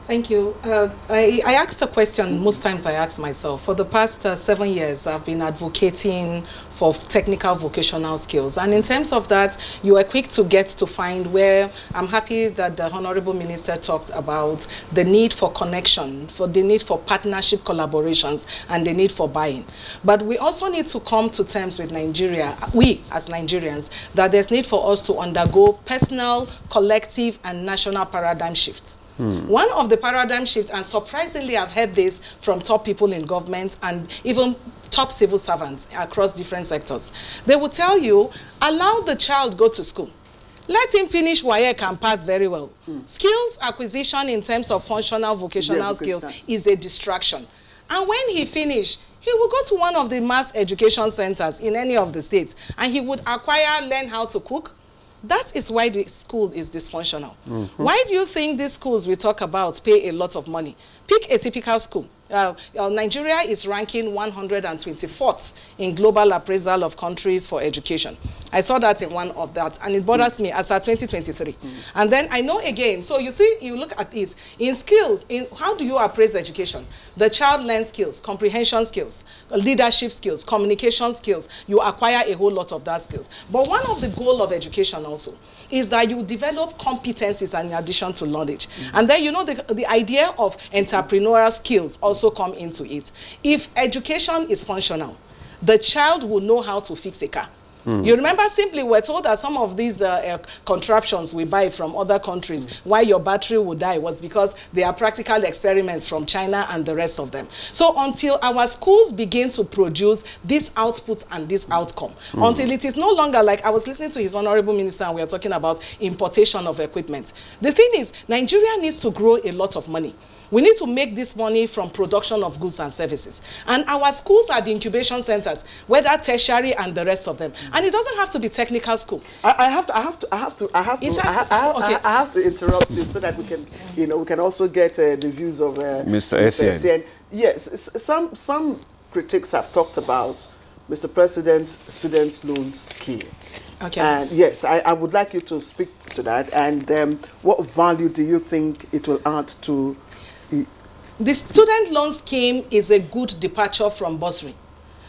Thank you. I asked a question, most times I ask myself. For the past 7 years, I've been advocating for technical vocational skills. And in terms of that, you are quick to get to find where I'm happy that the Honorable Minister talked about the need for connection, for the need for partnership collaborations, and the need for buying. But we also need to come to terms with Nigeria, we as Nigerians, that there's need for us to undergo personal, collective, and national paradigm shifts. One of the paradigm shifts, and surprisingly I've heard this from top people in government and even top civil servants across different sectors. They will tell you, allow the child go to school. Let him finish WAEC and pass very well. Skills acquisition in terms of functional vocational skills is a distraction. And when he finish, he will go to one of the mass education centers in any of the states and he would acquire, learn how to cook. That is why the school is dysfunctional. Why do you think these schools we talk about pay a lot of money? Pick a typical school. Nigeria is ranking 124th in global appraisal of countries for education. I saw that in one of that, and it bothers me as at 2023. And then I know again, so you see, you look at this, in skills, in how do you appraise education? The child learns skills, comprehension skills, leadership skills, communication skills. You acquire a whole lot of that skills. But one of the goals of education also is that you develop competencies in addition to knowledge. And then, you know, the idea of entrepreneurial skills also come into it. If education is functional, the child will know how to fix a car. You remember simply we're told that some of these contraptions we buy from other countries, why your battery will die was because they are practical experiments from China and the rest of them. So until our schools begin to produce this output and this outcome, until it is no longer like, I was listening to his Honorable Minister and we are talking about importation of equipment. The thing is, Nigeria needs to grow a lot of money. We need to make this money from production of goods and services. And our schools are the incubation centers, whether tertiary and the rest of them. And it doesn't have to be technical school. I have to interrupt you so that we can, you know, we can also get the views of Mr. Essien. Yes, some critics have talked about Mr. President's student loan scheme. Okay. And yes, I would like you to speak to that. And what value do you think it will add to? The student loan scheme is a good departure from bursary,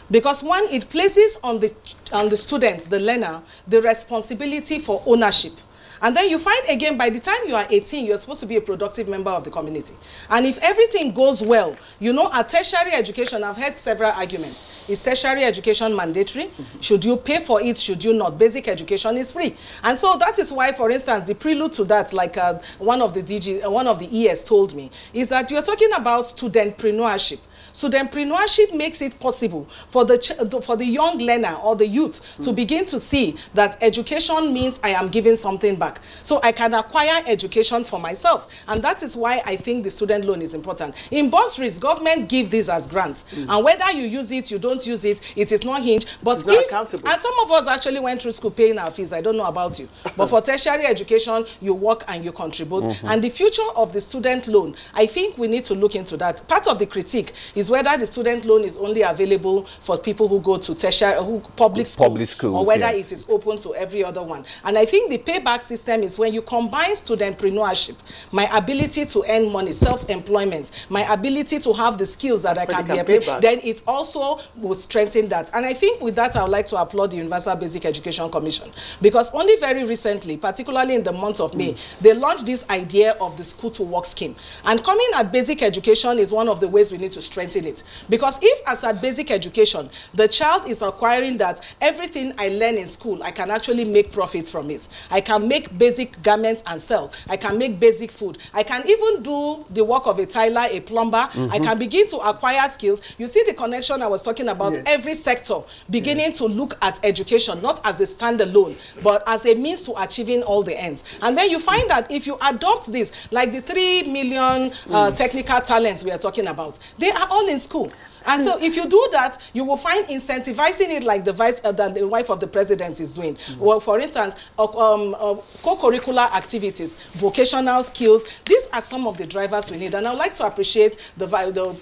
because one, it places on the student, the learner, the responsibility for ownership. And then you find again, by the time you are 18, you're supposed to be a productive member of the community. And if everything goes well, you know, at tertiary education, I've heard several arguments. Is tertiary education mandatory? Should you pay for it? Should you not? Basic education is free. And so that is why, for instance, the prelude to that, like one of the ES told me, is that you're talking about studentpreneurship. Studentpreneurship makes it possible for the young learner or the youth to begin to see that education means I am giving something back. So I can acquire education for myself. And that is why I think the student loan is important. In bursaries, government give these as grants. And whether you use it, you don't use it, it is not hinged. But it's not accountable. And some of us actually went through school paying our fees. I don't know about you. But for tertiary education, you work and you contribute. And the future of the student loan, I think we need to look into that. Part of the critique is whether the student loan is only available for people who go to tertiary, public schools, or whether it is open to every other one. And I think the payback system is when you combine studentpreneurship, my ability to earn money, self-employment, my ability to have the skills that I can be paid, then it also will strengthen that. And I think with that, I would like to applaud the Universal Basic Education Commission, because only very recently, particularly in the month of May, they launched this idea of the school to work scheme. And coming at basic education is one of the ways we need to strengthen it. Because if as at basic education, the child is acquiring that everything I learn in school, I can actually make profits from it. I can make basic garments and sell. I can make basic food. I can even do the work of a tiler, a plumber. I can begin to acquire skills. You see the connection I was talking about, every sector beginning to look at education, not as a standalone, but as a means to achieving all the ends. And then you find that if you adopt this, like the 3 million technical talents we are talking about, they are all in school. And so if you do that, you will find incentivizing it like the wife of the president is doing. Well, for instance, co-curricular activities, vocational skills, these are some of the drivers we need. And I would like to appreciate the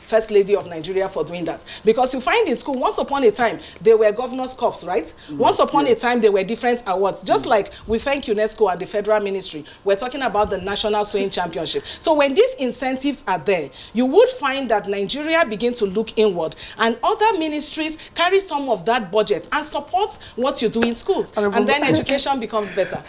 First Lady of Nigeria for doing that. Because you find in school, once upon a time, they were governor's cups, right? Once upon a time, there were different awards. Just like we thank UNESCO and the Federal Ministry, we're talking about the National Sewing Championship. So when these incentives are there, you would find that Nigeria begin to look inward, and other ministries carry some of that budget and support what you do in schools. And then education becomes better.